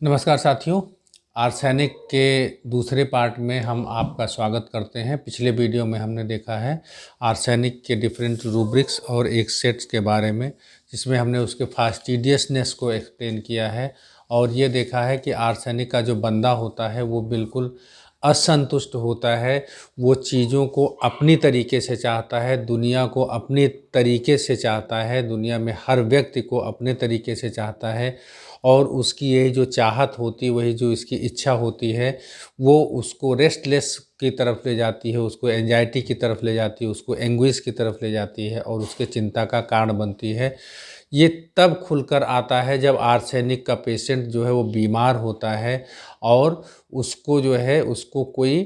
नमस्कार साथियों। आर्सेनिक के दूसरे पार्ट में हम आपका स्वागत करते हैं। पिछले वीडियो में हमने देखा है आर्सेनिक के डिफरेंट रूब्रिक्स और एक सेट्स के बारे में, जिसमें हमने उसके फास्टिडियसनेस को एक्सप्लेन किया है और ये देखा है कि आर्सेनिक का जो बंदा होता है वो बिल्कुल असंतुष्ट होता है। वो चीज़ों को अपनी तरीके से चाहता है, दुनिया को अपने तरीके से चाहता है, दुनिया में हर व्यक्ति को अपने तरीके से चाहता है और उसकी यही जो चाहत होती है, वही जो इसकी इच्छा होती है, वो उसको रेस्टलेस की तरफ ले जाती है, उसको एंजाइटी की तरफ ले जाती है, उसको एंग्विश की तरफ ले जाती है और उसके चिंता का कारण बनती है। ये तब खुलकर आता है जब आर्सेनिक का पेशेंट जो है वो बीमार होता है और उसको जो है उसको कोई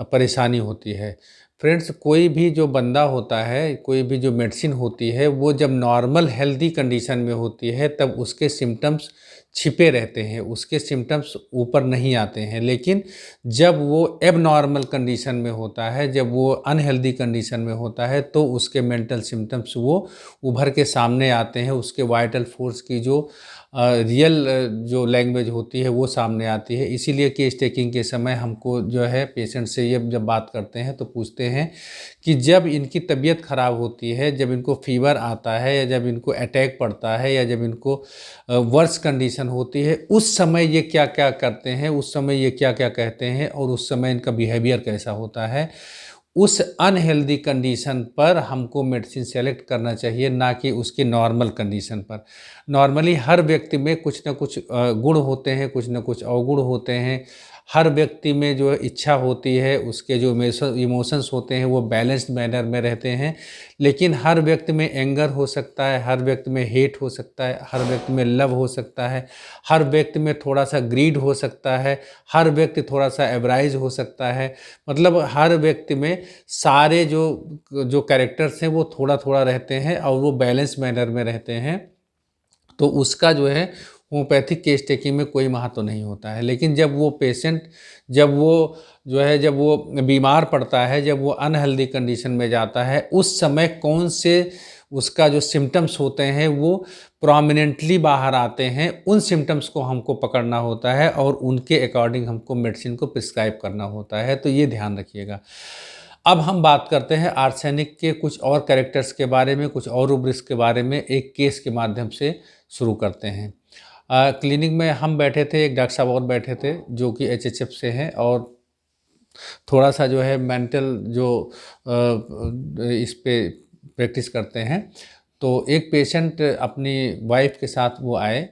परेशानी होती है। फ्रेंड्स, कोई भी जो बंदा होता है, कोई भी जो मेडिसिन होती है, वो जब नॉर्मल हेल्दी कंडीशन में होती है तब उसके सिम्टम्स छिपे रहते हैं, उसके सिम्टम्स ऊपर नहीं आते हैं। लेकिन जब वो एबनॉर्मल कंडीशन में होता है, जब वो अनहेल्दी कंडीशन में होता है, तो उसके मेंटल सिम्टम्स वो उभर के सामने आते हैं। उसके वाइटल फोर्स की जो रियल जो लैंग्वेज होती है वो सामने आती है। इसीलिए केस टेकिंग के समय हमको जो है पेशेंट से ये जब बात करते हैं तो पूछते हैं कि जब इनकी तबीयत ख़राब होती है, जब इनको फीवर आता है या जब इनको अटैक पड़ता है या जब इनको वर्स कंडीशन होती है, उस समय ये क्या क्या करते हैं, उस समय ये क्या क्या कहते हैं और उस समय इनका बिहेवियर कैसा होता है। उस अनहेल्दी कंडीशन पर हमको मेडिसिन सेलेक्ट करना चाहिए, ना कि उसकी नॉर्मल कंडीशन पर। नॉर्मली हर व्यक्ति में कुछ ना कुछ गुण होते हैं, कुछ ना कुछ अवगुण होते हैं। हर व्यक्ति में जो इच्छा होती है, उसके जो इमोशंस होते हैं वो बैलेंस्ड मैनर में रहते हैं। लेकिन हर व्यक्ति में एंगर हो सकता है, हर व्यक्ति में हेट हो सकता है, हर व्यक्ति में लव हो सकता है, हर व्यक्ति में थोड़ा सा ग्रीड हो सकता है, हर व्यक्ति थोड़ा सा एवराइज हो सकता है। मतलब हर व्यक्ति में सारे जो जो कैरेक्टर्स हैं वो थोड़ा थोड़ा रहते हैं और वो बैलेंस मैनर में रहते हैं। तो उसका जो है होम्योपैथिक केस टेकिंग में कोई महत्व नहीं होता है। लेकिन जब वो पेशेंट, जब वो जो है, जब वो बीमार पड़ता है, जब वो अनहेल्दी कंडीशन में जाता है, उस समय कौन से उसका जो सिम्टम्स होते हैं वो प्रोमिनेंटली बाहर आते हैं, उन सिम्टम्स को हमको पकड़ना होता है और उनके अकॉर्डिंग हमको मेडिसिन को प्रिस्क्राइब करना होता है। तो ये ध्यान रखिएगा। अब हम बात करते हैं आर्सेनिक के कुछ और कैरेक्टर्स के बारे में, कुछ और रूब्रिक्स के बारे में, एक केस के माध्यम से शुरू करते हैं। क्लिनिक में हम बैठे थे, एक डॉक्टर साहब और बैठे थे जो कि एचएचएफ से हैं और थोड़ा सा जो है मेंटल जो इस पे प्रैक्टिस करते हैं। तो एक पेशेंट अपनी वाइफ के साथ वो आए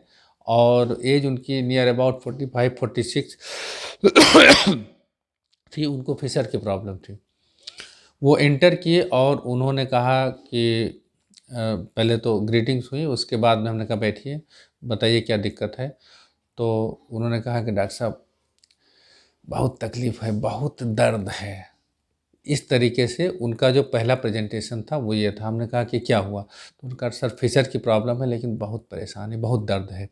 और एज उनकी नियर अबाउट 45-46 थी। उनको फिशर की प्रॉब्लम थी। वो एंटर किए और उन्होंने कहा कि पहले तो ग्रीटिंग्स हुई, उसके बाद में हमने कहा बैठिए, बताइए क्या दिक्कत है। तो उन्होंने कहा कि डॉक्टर साहब बहुत तकलीफ़ है, बहुत दर्द है। इस तरीके से उनका जो पहला प्रेजेंटेशन था वो ये था। हमने कहा कि क्या हुआ? तो उन्होंने कहा सर फिशर की प्रॉब्लम है, लेकिन बहुत परेशान है, बहुत दर्द है।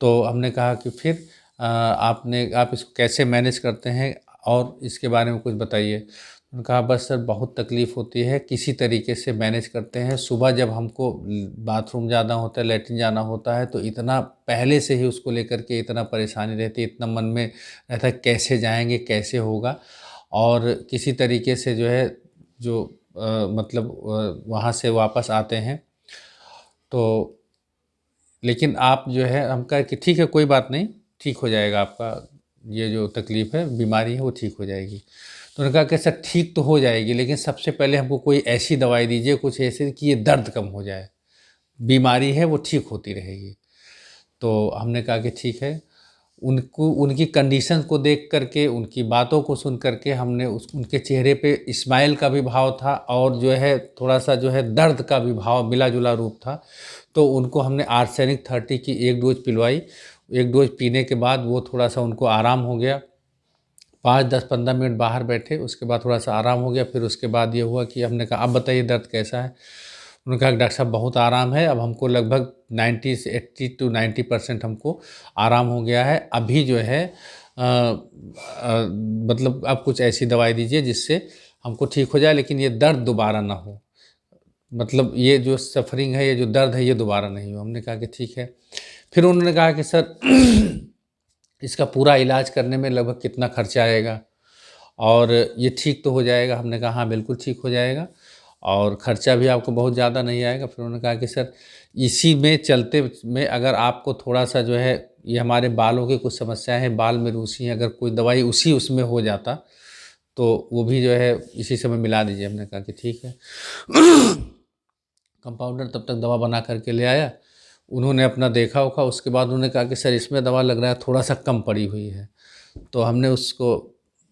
तो हमने कहा कि फिर आप इसको कैसे मैनेज करते हैं और इसके बारे में कुछ बताइए। उन्होंने कहा बस सर बहुत तकलीफ़ होती है, किसी तरीके से मैनेज करते हैं। सुबह जब हमको बाथरूम जाना होता है, लैट्रिन जाना होता है, तो इतना पहले से ही उसको लेकर के इतना परेशानी रहती है, इतना मन में रहता है कैसे जाएंगे, कैसे होगा। और किसी तरीके से जो है जो मतलब वहाँ से वापस आते हैं। तो लेकिन आप जो है, हम कहा कि ठीक है कोई बात नहीं, ठीक हो जाएगा आपका, ये जो तकलीफ़ है, बीमारी है, वो ठीक हो जाएगी। तो उन्होंने कहा कि सर ठीक तो हो जाएगी, लेकिन सबसे पहले हमको कोई ऐसी दवाई दीजिए, कुछ ऐसे कि ये दर्द कम हो जाए, बीमारी है वो ठीक होती रहेगी। तो हमने कहा कि ठीक है। उनको उनकी कंडीशन को देख करके, उनकी बातों को सुन करके हमने उनके चेहरे पे स्माइल का भी भाव था और जो है थोड़ा सा जो है दर्द का भी भाव मिला जुला रूप था। तो उनको हमने आर्सेनिक 30 की एक डोज पिलवाई। एक डोज पीने के बाद वो थोड़ा सा उनको आराम हो गया। 5-10-15 मिनट बाहर बैठे, उसके बाद थोड़ा सा आराम हो गया। फिर उसके बाद ये हुआ कि हमने कहा अब बताइए दर्द कैसा है। उन्होंने कहा कि डॉक्टर साहब बहुत आराम है, अब हमको लगभग 90 से 80 टू 90% हमको आराम हो गया है। अभी जो है मतलब आप कुछ ऐसी दवाई दीजिए जिससे हमको ठीक हो जाए, लेकिन ये दर्द दोबारा ना हो, मतलब ये जो सफरिंग है, ये जो दर्द है, ये दोबारा नहीं हो। हमने कहा कि ठीक है। फिर उन्होंने कहा कि सर इसका पूरा इलाज करने में लगभग कितना खर्चा आएगा, और ये ठीक तो हो जाएगा? हमने कहा हाँ बिल्कुल ठीक हो जाएगा, और ख़र्चा भी आपको बहुत ज़्यादा नहीं आएगा। फिर उन्होंने कहा कि सर इसी में चलते में अगर आपको थोड़ा सा जो है, ये हमारे बालों की कुछ समस्याएं हैं, बाल में रूसी हैं, अगर कोई दवाई उसी उसमें हो जाता तो वो भी जो है इसी समय मिला दीजिए। हमने कहा कि ठीक है। कंपाउंडर तब तक दवा बना करके ले आया। उन्होंने अपना देखा उखा, उसके बाद उन्होंने कहा कि सर इसमें दवा लग रहा है थोड़ा सा कम पड़ी हुई है। तो हमने उसको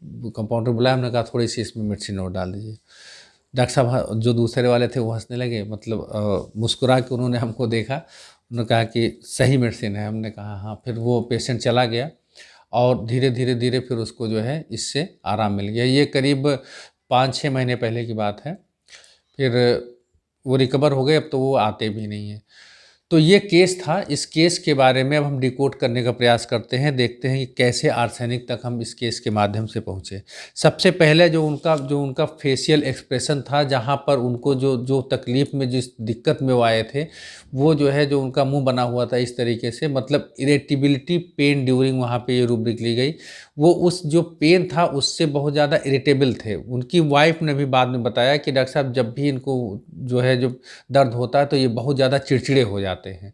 कंपाउंडर बुलाया, हमने कहा थोड़ी सी इसमें मेडिसिन और डाल दीजिए। डॉक्टर साहब जो दूसरे वाले थे वो हंसने लगे, मतलब मुस्कुरा के उन्होंने हमको देखा। उन्होंने कहा कि सही मेडिसिन है। हमने कहा हाँ। फिर वो पेशेंट चला गया और धीरे धीरे धीरे फिर उसको जो है इससे आराम मिल गया। ये करीब 5-6 महीने पहले की बात है। फिर वो रिकवर हो गए, अब तो वो आते भी नहीं हैं। तो ये केस था। इस केस के बारे में अब हम डिकोड करने का प्रयास करते हैं, देखते हैं कि कैसे आर्सेनिक तक हम इस केस के माध्यम से पहुँचे। सबसे पहले जो उनका फेशियल एक्सप्रेशन था, जहाँ पर उनको जो तकलीफ़ में, जिस दिक्कत में वो आए थे, वो जो है जो उनका मुंह बना हुआ था इस तरीके से, मतलब इरिटेबिलिटी पेन ड्यूरिंग, वहाँ पे ये रूब्रिक ली गई। वो उस जो पेन था उससे बहुत ज़्यादा इरिटेबल थे। उनकी वाइफ ने भी बाद में बताया कि डॉक्टर साहब जब भी इनको जो है जो दर्द होता है तो ये बहुत ज़्यादा चिड़चिड़े हो जाते हैं।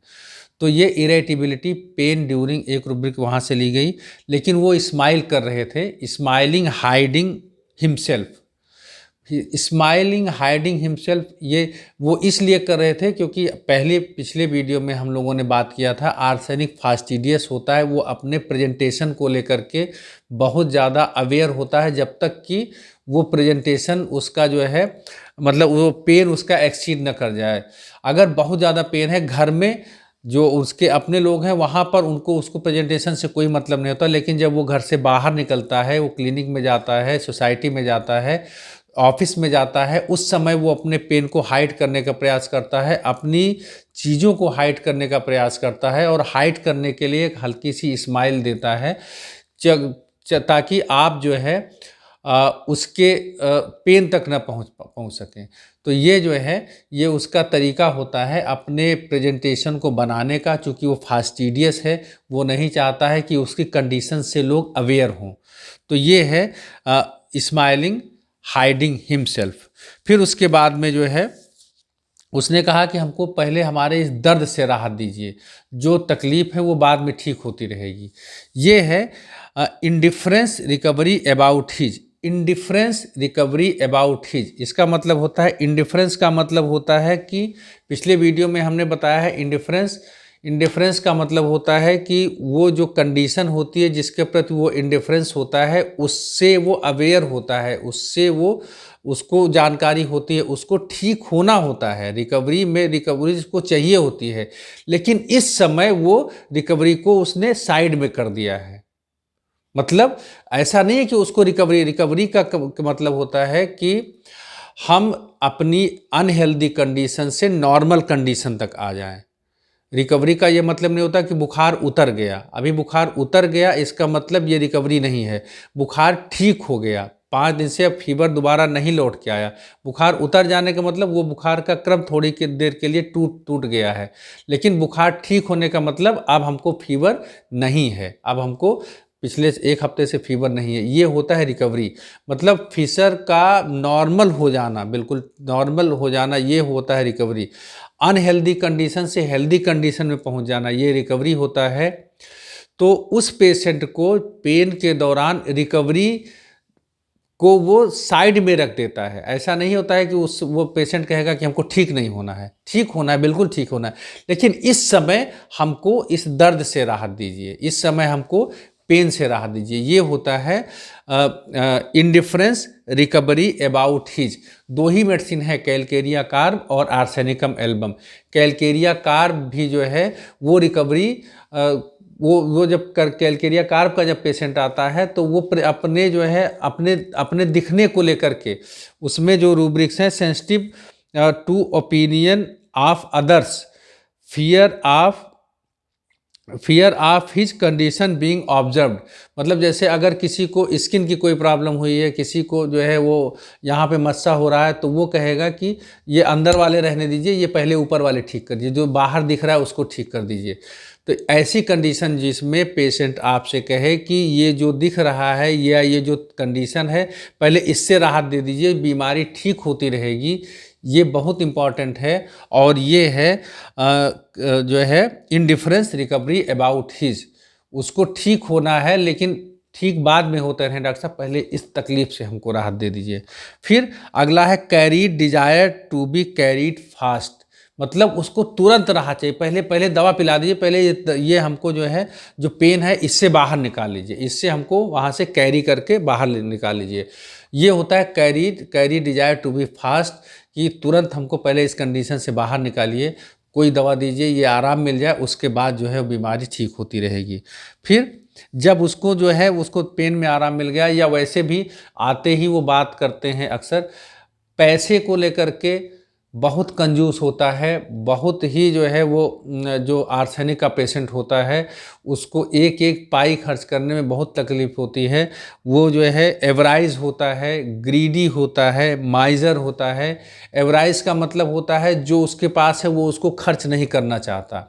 तो ये इरिटेबिलिटी पेन ड्यूरिंग एक रूब्रिक वहाँ से ली गई। लेकिन वो स्माइल कर रहे थे, smiling hiding himself. Smiling hiding himself ये वो इसलिए कर रहे थे क्योंकि पिछले वीडियो में हम लोगों ने बात किया था, आर्सेनिक फास्टिडियस होता है, वो अपने प्रेजेंटेशन को लेकर के बहुत ज़्यादा अवेयर होता है, जब तक कि वो प्रेजेंटेशन उसका जो है, मतलब वो पेन उसका एक्सीड न कर जाए। अगर बहुत ज़्यादा पेन है, घर में जो उसके अपने लोग हैं वहाँ पर उसको प्रेजेंटेशन से कोई मतलब नहीं होता, लेकिन जब वो घर से बाहर निकलता है, वो क्लिनिक में जाता है, सोसाइटी में जाता है, ऑफिस में जाता है, उस समय वो अपने पेन को हाइड करने का प्रयास करता है, अपनी चीज़ों को हाइड करने का प्रयास करता है, और हाइड करने के लिए एक हल्की सी स्माइल देता है ताकि आप जो है उसके पेन तक न पहुंच सकें। तो ये जो है ये उसका तरीका होता है अपने प्रेजेंटेशन को बनाने का। चूँकि वो फास्टिडियस है, वो नहीं चाहता है कि उसकी कंडीशन से लोग अवेयर हों। तो ये है स्माइलिंग हाइडिंग हिमसेल्फ। फिर उसके बाद में जो है उसने कहा कि हमको पहले हमारे इस दर्द से राहत दीजिए, जो तकलीफ़ है वो बाद में ठीक होती रहेगी। ये है indifference recovery about his. Indifference recovery about his, इसका मतलब होता है, इंडिफरेंस का मतलब होता है कि पिछले वीडियो में हमने बताया है इंडिफरेंस का मतलब होता है कि वो जो कंडीशन होती है जिसके प्रति वो इंडिफरेंस होता है, उससे वो अवेयर होता है, उसको जानकारी होती है, उसको ठीक होना होता है। रिकवरी उसको चाहिए होती है, लेकिन इस समय वो रिकवरी को उसने साइड में कर दिया है। मतलब ऐसा नहीं है कि उसको रिकवरी का मतलब होता है कि हम अपनी अनहेल्दी कंडीशन से नॉर्मल कंडीशन तक आ जाएं। रिकवरी का ये मतलब नहीं होता कि बुखार उतर गया। अभी बुखार उतर गया इसका मतलब ये रिकवरी नहीं है। बुखार ठीक हो गया, 5 दिन से अब फीवर दोबारा नहीं लौट के आया। बुखार उतर जाने का मतलब वो बुखार का क्रम थोड़ी की देर के लिए टूट गया है, लेकिन बुखार ठीक होने का मतलब अब हमको फीवर नहीं है, अब हमको पिछले 1 हफ्ते से फीवर नहीं है। ये होता है रिकवरी। मतलब फिशर का नॉर्मल हो जाना, बिल्कुल नॉर्मल हो जाना, ये होता है रिकवरी। अनहेल्दी कंडीशन से हेल्दी कंडीशन में पहुंच जाना, ये रिकवरी होता है। तो उस पेशेंट को पेन के दौरान रिकवरी को वो साइड में रख देता है। ऐसा नहीं होता है कि वो पेशेंट कहेगा कि हमको ठीक नहीं होना है, ठीक होना है, बिल्कुल ठीक होना है, लेकिन इस समय हमको इस दर्द से राहत दीजिए, इस समय हमको पेन से राहत दीजिए। ये होता है indifference recovery about his. 2 he medicine है, कैलकेरिया कार्ब और आर्सेनिकम एल्बम। कैलकेरिया कार्ब भी जो है वो रिकवरी वो जब कैलकेरिया कार्ब का जब पेशेंट आता है तो वो अपने जो है अपने दिखने को लेकर के उसमें जो रूब्रिक्स हैं, sensitive to opinion of others, fear of his condition being observed. मतलब जैसे अगर किसी को स्किन की कोई प्रॉब्लम हुई है, किसी को जो है वो यहाँ पे मस्सा हो रहा है, तो वो कहेगा कि ये अंदर वाले रहने दीजिए, ये पहले ऊपर वाले ठीक कर दीजिए, जो बाहर दिख रहा है उसको ठीक कर दीजिए। तो ऐसी कंडीशन जिसमें पेशेंट आपसे कहे कि ये जो दिख रहा है या ये जो कंडीशन है पहले इससे राहत दे दीजिए, बीमारी ठीक होती रहेगी, ये बहुत इम्पॉर्टेंट है। और ये है जो है इंडिफरेंस रिकवरी अबाउट हिज, उसको ठीक होना है लेकिन ठीक बाद में होते रहे डॉक्टर साहब, पहले इस तकलीफ से हमको राहत दे दीजिए। फिर अगला है carried desire to be carried fast, मतलब उसको तुरंत राहत चाहिए, पहले पहले दवा पिला दीजिए, पहले ये हमको जो है जो पेन है इससे बाहर निकाल लीजिए, इससे हमको वहाँ से कैरी करके बाहर निकाल लीजिए। ये होता है carry desire to be fast, कि तुरंत हमको पहले इस कंडीशन से बाहर निकालिए, कोई दवा दीजिए, ये आराम मिल जाए, उसके बाद जो है बीमारी ठीक होती रहेगी। फिर जब उसको जो है उसको पेन में आराम मिल गया, या वैसे भी आते ही वो बात करते हैं अक्सर पैसे को लेकर के बहुत कंजूस होता है, बहुत ही जो है वो जो आर्सेनिक का पेशेंट होता है उसको एक एक पाई खर्च करने में बहुत तकलीफ़ होती है। वो जो है एवराइज होता है, ग्रीडी होता है, माइजर होता है। एवराइज का मतलब होता है जो उसके पास है वो उसको खर्च नहीं करना चाहता,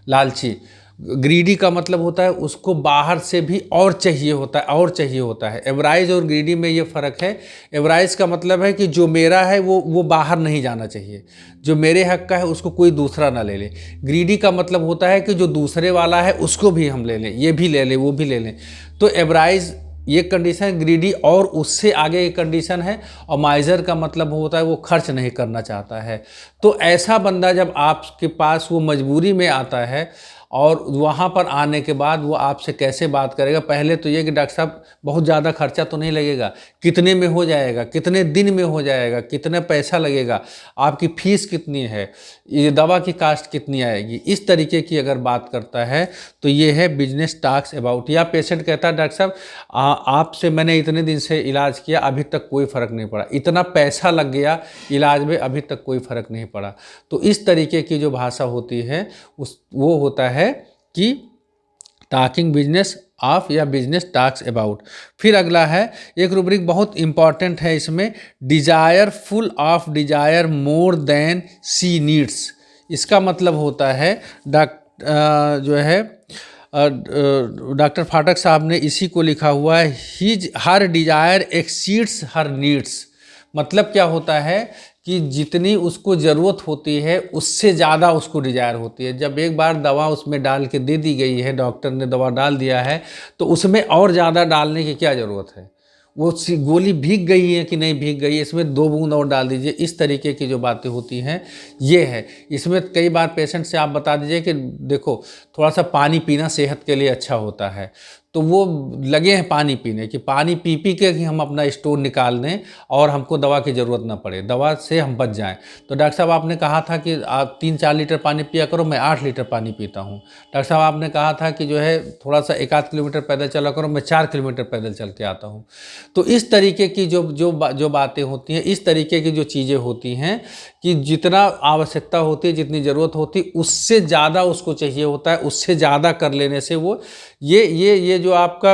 लालची। ग्रीडी का मतलब होता है उसको बाहर से भी और चाहिए होता है, और चाहिए होता है। एवराइज और ग्रीडी में ये फ़र्क है। एवराइज का मतलब है कि जो मेरा है वो बाहर नहीं जाना चाहिए, जो मेरे हक का है उसको कोई दूसरा ना ले ले। ग्रीडी का मतलब होता है कि जो दूसरे वाला है उसको भी हम ले लें, ये भी ले लें, वो भी ले लें। तो एवराइज ये कंडीशन, ग्रीडी और उससे आगे एक कंडीशन है। और माइजर का मतलब होता है वो खर्च नहीं करना चाहता है। तो ऐसा बंदा जब आपके पास वो मजबूरी में आता है और वहाँ पर आने के बाद वो आपसे कैसे बात करेगा, पहले तो ये कि डॉक्टर साहब बहुत ज़्यादा खर्चा तो नहीं लगेगा, कितने में हो जाएगा, कितने दिन में हो जाएगा, कितना पैसा लगेगा, आपकी फ़ीस कितनी है, ये दवा की कास्ट कितनी आएगी, इस तरीके की अगर बात करता है तो ये है बिजनेस टॉक्स अबाउट। या पेशेंट कहता है डॉक्टर साहब आपसे मैंने इतने दिन से इलाज किया अभी तक कोई फ़र्क नहीं पड़ा, इतना पैसा लग गया इलाज में अभी तक कोई फ़र्क नहीं पड़ा। तो इस तरीके की जो भाषा होती है वो होता है कि टॉकिंग बिजनेस ऑफ या बिजनेस टॉक्स अबाउट। फिर अगला है एक रूब्रिक बहुत इंपॉर्टेंट है इसमें, desire full of desire more than see needs. इसका मतलब होता है जो है डॉक्टर फाटक साहब ने इसी को लिखा हुआ है, हिज हर डिजायर एक्सीड्स हर नीड्स। मतलब क्या होता है कि जितनी उसको ज़रूरत होती है उससे ज़्यादा उसको डिजायर होती है। जब एक बार दवा उसमें डाल के दे दी गई है, डॉक्टर ने दवा डाल दिया है, तो उसमें और ज़्यादा डालने की क्या ज़रूरत है। वो गोली भीग गई है कि नहीं भीग गई है, इसमें 2 बूंद और डाल दीजिए, इस तरीके की जो बातें होती हैं ये है। इसमें कई बार पेशेंट से आप बता दीजिए कि देखो थोड़ा सा पानी पीना सेहत के लिए अच्छा होता है, तो वो लगे हैं पानी पीने कि पानी पी पी के ही हम अपना स्टोन निकाल दें और हमको दवा की ज़रूरत ना पड़े, दवा से हम बच जाएं। तो डॉक्टर साहब आपने कहा था कि आप 3-4 लीटर पानी पिया करो, मैं 8 लीटर पानी पीता हूँ। डॉक्टर साहब आपने कहा था कि जो है थोड़ा सा 1-8 किलोमीटर पैदल चला करो, मैं 4 किलोमीटर पैदल चल के आता हूँ। तो इस तरीके की जो बातें होती हैं, इस तरीके की जो चीज़ें होती हैं कि जितना आवश्यकता होती है, जितनी ज़रूरत होती है उससे ज़्यादा उसको चाहिए होता है, उससे ज़्यादा कर लेने से वो ये जो आपका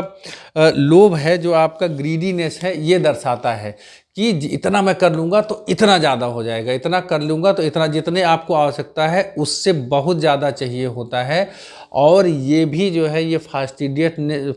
लोभ है, जो आपका ग्रीडीनेस है, ये दर्शाता है कि इतना मैं कर लूँगा तो इतना ज़्यादा हो जाएगा, इतना कर लूँगा तो इतना, जितने आपको आवश्यकता है उससे बहुत ज़्यादा चाहिए होता है। और ये भी जो है ये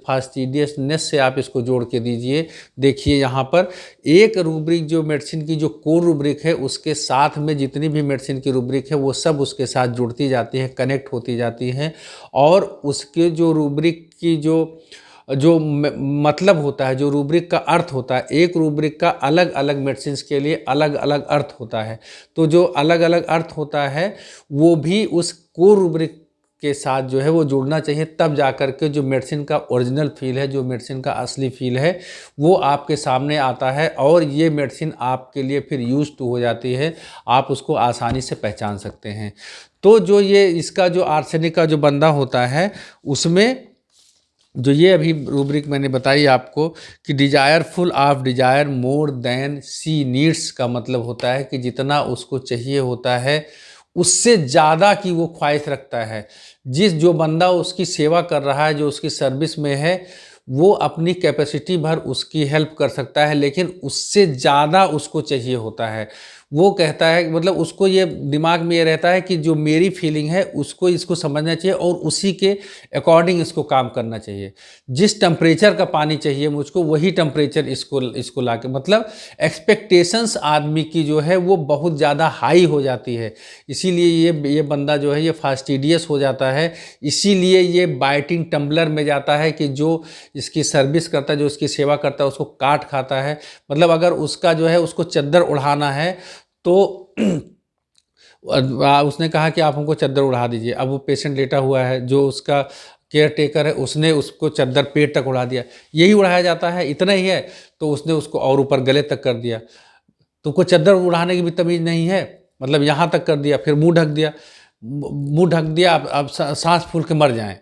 फास्टिडियसनेस से आप इसको जोड़ के दीजिए। देखिए यहाँ पर एक रूब्रिक जो मेडिसिन की जो कोर रूब्रिक है उसके साथ में जितनी भी मेडिसिन की रूब्रिक है वो सब उसके साथ जुड़ती जाती है, कनेक्ट होती जाती हैं। और उसके जो रूब्रिक की जो मतलब होता है, जो रूब्रिक का अर्थ होता है, एक रूब्रिक का अलग अलग मेडिसिन्स के लिए अलग अलग अर्थ होता है। तो जो अलग अलग अर्थ होता है वो भी उस कोर रूब्रिक के साथ जो है वो जुड़ना चाहिए, तब जा कर के जो मेडिसिन का ओरिजिनल फील है, जो मेडिसिन का असली फील है वो आपके सामने आता है। और ये मेडिसिन आपके लिए फिर यूज टू हो जाती है, आप उसको आसानी से पहचान सकते हैं। तो जो ये इसका जो आर्सेनिक का जो बंदा होता है उसमें जो ये अभी रूब्रिक मैंने बताई आपको कि desire full of desire more than see needs का मतलब होता है कि जितना उसको चाहिए होता है उससे ज़्यादा की वो ख्वाहिश रखता है। जो बंदा उसकी सेवा कर रहा है, जो उसकी सर्विस में है, वो अपनी कैपेसिटी भर उसकी हेल्प कर सकता है, लेकिन उससे ज़्यादा उसको चाहिए होता है। वो कहता है, मतलब उसको ये दिमाग में ये रहता है कि जो मेरी फीलिंग है उसको इसको समझना चाहिए और उसी के अकॉर्डिंग इसको काम करना चाहिए। जिस टेम्परेचर का पानी चाहिए मुझको वही टेम्परेचर इसको ला के, मतलब एक्सपेक्टेशंस आदमी की जो है वो बहुत ज़्यादा हाई हो जाती है। इसीलिए ये बंदा जो है ये फास्टिडियस हो जाता है। इसीलिए ये बाइटिंग टम्बलर में जाता है कि जो इसकी सर्विस करता है, जो इसकी सेवा करता है, उसको काट खाता है। मतलब अगर उसका जो है उसको चद्दर उड़ाना है तो उसने कहा कि आप हमको चद्दर उड़ा दीजिए। अब वो पेशेंट लेटा हुआ है, जो उसका केयर टेकर है उसने उसको चद्दर पेट तक उड़ा दिया। यही उड़ाया जाता है, इतना ही है, तो उसने उसको और ऊपर गले तक कर दिया। तुमको चद्दर उड़ाने की भी तमीज़ नहीं है, मतलब यहाँ तक कर दिया, फिर मुंह ढक दिया, मुंह ढक दिया, अब सांस फूल के मर जाएं,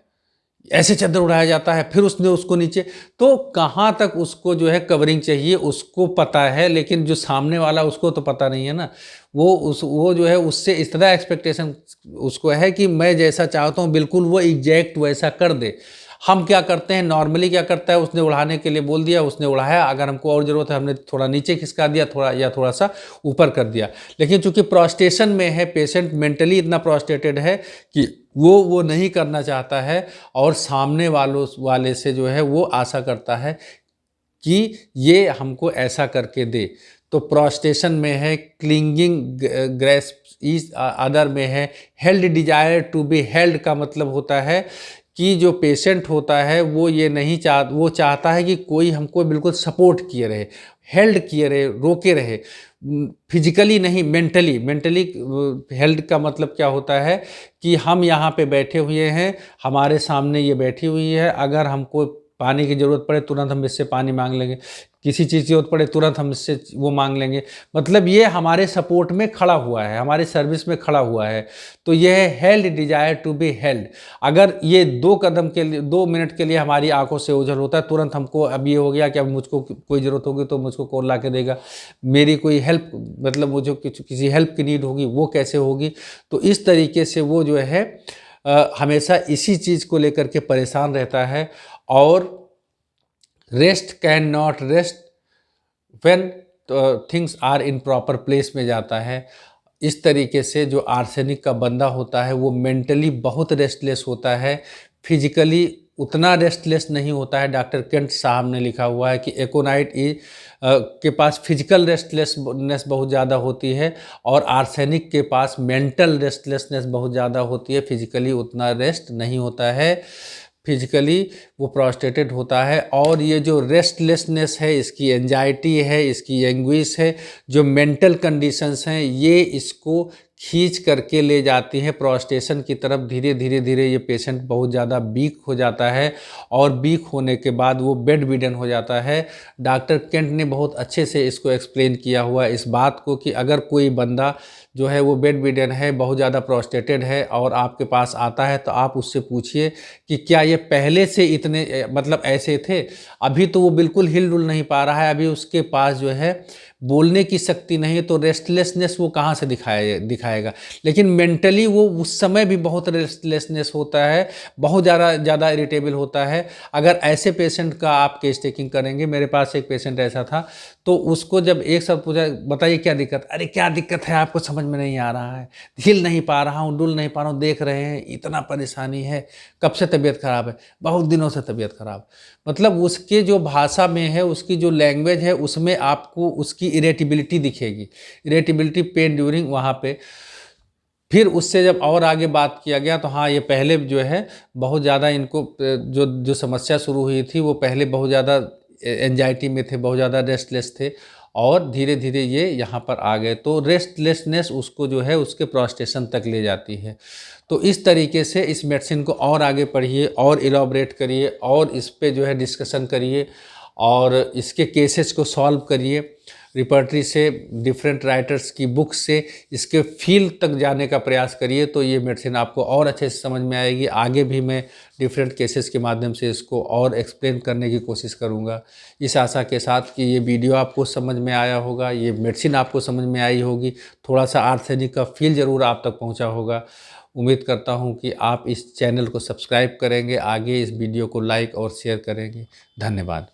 ऐसे चद्दर उड़ाया जाता है। फिर उसने उसको नीचे, तो कहाँ तक उसको जो है कवरिंग चाहिए उसको पता है, लेकिन जो सामने वाला उसको तो पता नहीं है ना। वो जो है उससे इस तरह एक्सपेक्टेशन उसको है कि मैं जैसा चाहता हूँ बिल्कुल वो एग्जैक्ट वैसा कर दे। हम क्या करते हैं, नॉर्मली क्या करता है, उसने उड़ाने के लिए बोल दिया, उसने उड़ाया, अगर हमको और ज़रूरत है हमने थोड़ा नीचे खिसका दिया, थोड़ा सा ऊपर कर दिया। लेकिन चूंकि प्रोस्टेशन में है, पेशेंट मेंटली इतना प्रोस्टेटेड है कि वो नहीं करना चाहता है और सामने वाले से जो है वो आशा करता है कि ये हमको ऐसा करके दे। तो प्रोस्टेशन में है क्लिंगिंग ग्रेस्प, इस अदर में है held desire to be held, का मतलब होता है कि जो पेशेंट होता है वो ये नहीं वो चाहता है कि कोई हमको बिल्कुल सपोर्ट किए रहे, हेल्ड किए रहे, रोके रहे, फिजिकली नहीं मेंटली हेल्ड का मतलब क्या होता है कि हम यहाँ पे बैठे हुए हैं, हमारे सामने ये बैठी हुई है, अगर हमको पानी की ज़रूरत पड़े तुरंत हम इससे पानी मांग लेंगे, किसी चीज़ की जरूरत पड़े तुरंत हम इससे वो मांग लेंगे। मतलब ये हमारे सपोर्ट में खड़ा हुआ है, हमारे सर्विस में खड़ा हुआ है। तो ये है held desire to be held. अगर ये 2 मिनट के लिए हमारी आंखों से ओझल होता है, तुरंत हमको अब ये हो गया कि अब मुझको कोई ज़रूरत होगी तो मुझको कौन ला के देगा, मेरी कोई हेल्प, मतलब मुझे किसी हेल्प की नीड होगी, वो कैसे होगी। तो इस तरीके से वो जो है हमेशा इसी चीज़ को लेकर के परेशान रहता है। और rest can not rest when things are in proper place में जाता है। इस तरीके से जो आर्सेनिक का बंदा होता है वो मेंटली बहुत रेस्टलेस होता है, फिजिकली उतना रेस्टलेस नहीं होता है। डॉक्टर केंट साहब ने लिखा हुआ है कि एकोनाइट के पास फिजिकल रेस्टलेसनेस बहुत ज़्यादा होती है और आर्सेनिक के पास मेंटल रेस्टलेसनेस बहुत ज़्यादा होती है, फिजिकली उतना रेस्ट नहीं होता है। फिजिकली वो प्रोस्टेटेड होता है और ये जो रेस्टलेसनेस है, इसकी एंजाइटी है, इसकी एंग्विश है, जो मेंटल कंडीशंस हैं, ये इसको खींच करके ले जाती हैं प्रोस्टेशन की तरफ। धीरे धीरे ये पेशेंट बहुत ज़्यादा वीक हो जाता है और वीक होने के बाद वो बेड विडन हो जाता है। डॉक्टर केंट ने बहुत अच्छे से इसको एक्सप्लेन किया हुआ इस बात को कि अगर कोई बंदा जो है वो बेड विडन है, बहुत ज़्यादा प्रोस्टेटेड है और आपके पास आता है तो आप उससे पूछिए कि क्या ये पहले से इतने मतलब ऐसे थे, अभी तो वो बिल्कुल हिल डुल नहीं पा रहा है, अभी उसके पास जो है बोलने की शक्ति नहीं है, तो रेस्टलेसनेस वो कहाँ से दिखाएगा। लेकिन मेंटली वो उस समय भी बहुत रेस्टलेसनेस होता है, बहुत ज़्यादा इरिटेबल होता है। अगर ऐसे पेशेंट का आप केस टेकिंग करेंगे, मेरे पास एक पेशेंट ऐसा था, तो उसको जब एक शब्द पूछा, बताइए क्या दिक्कत, अरे क्या दिक्कत है आपको समझ में नहीं आ रहा है, हिल नहीं पा रहा हूँ, डुल नहीं पा रहा हूँ, देख रहे हैं इतना परेशानी है, कब से तबीयत खराब है, बहुत दिनों से तबीयत खराब। मतलब उसके जो भाषा में है, उसकी जो लैंग्वेज है, उसमें आपको उसकी इरेटिबिलिटी दिखेगी, इरेटिबिलिटी, पेन ड्यूरिंग वहाँ पे। फिर उससे जब और आगे बात किया गया तो हाँ, ये पहले जो है बहुत ज़्यादा इनको जो समस्या शुरू हुई थी वो पहले बहुत ज़्यादा एंजाइटी में थे, बहुत ज़्यादा रेस्टलेस थे और धीरे धीरे ये यहाँ पर आ गए। तो रेस्टलेसनेस उसको जो है उसके प्रोस्टेशन तक ले जाती है। तो इस तरीके से इस मेडिसिन को और आगे पढ़िए और इलॉबरेट करिए और इस पे जो है डिस्कशन करिए और इसके केसेस को सॉल्व करिए। रिपर्टरी से, डिफरेंट राइटर्स की बुक से इसके फील्ड तक जाने का प्रयास करिए, तो ये मेडिसिन आपको और अच्छे से समझ में आएगी। आगे भी मैं डिफरेंट केसेस के माध्यम से इसको और एक्सप्लेन करने की कोशिश करूँगा, इस आशा के साथ कि ये वीडियो आपको समझ में आया होगा, ये मेडिसिन आपको समझ में आई होगी, थोड़ा सा आर्सेनिक का फील ज़रूर आप तक पहुँचा होगा। उम्मीद करता हूँ कि आप इस चैनल को सब्सक्राइब करेंगे, आगे इस वीडियो को लाइक और शेयर करेंगे। धन्यवाद।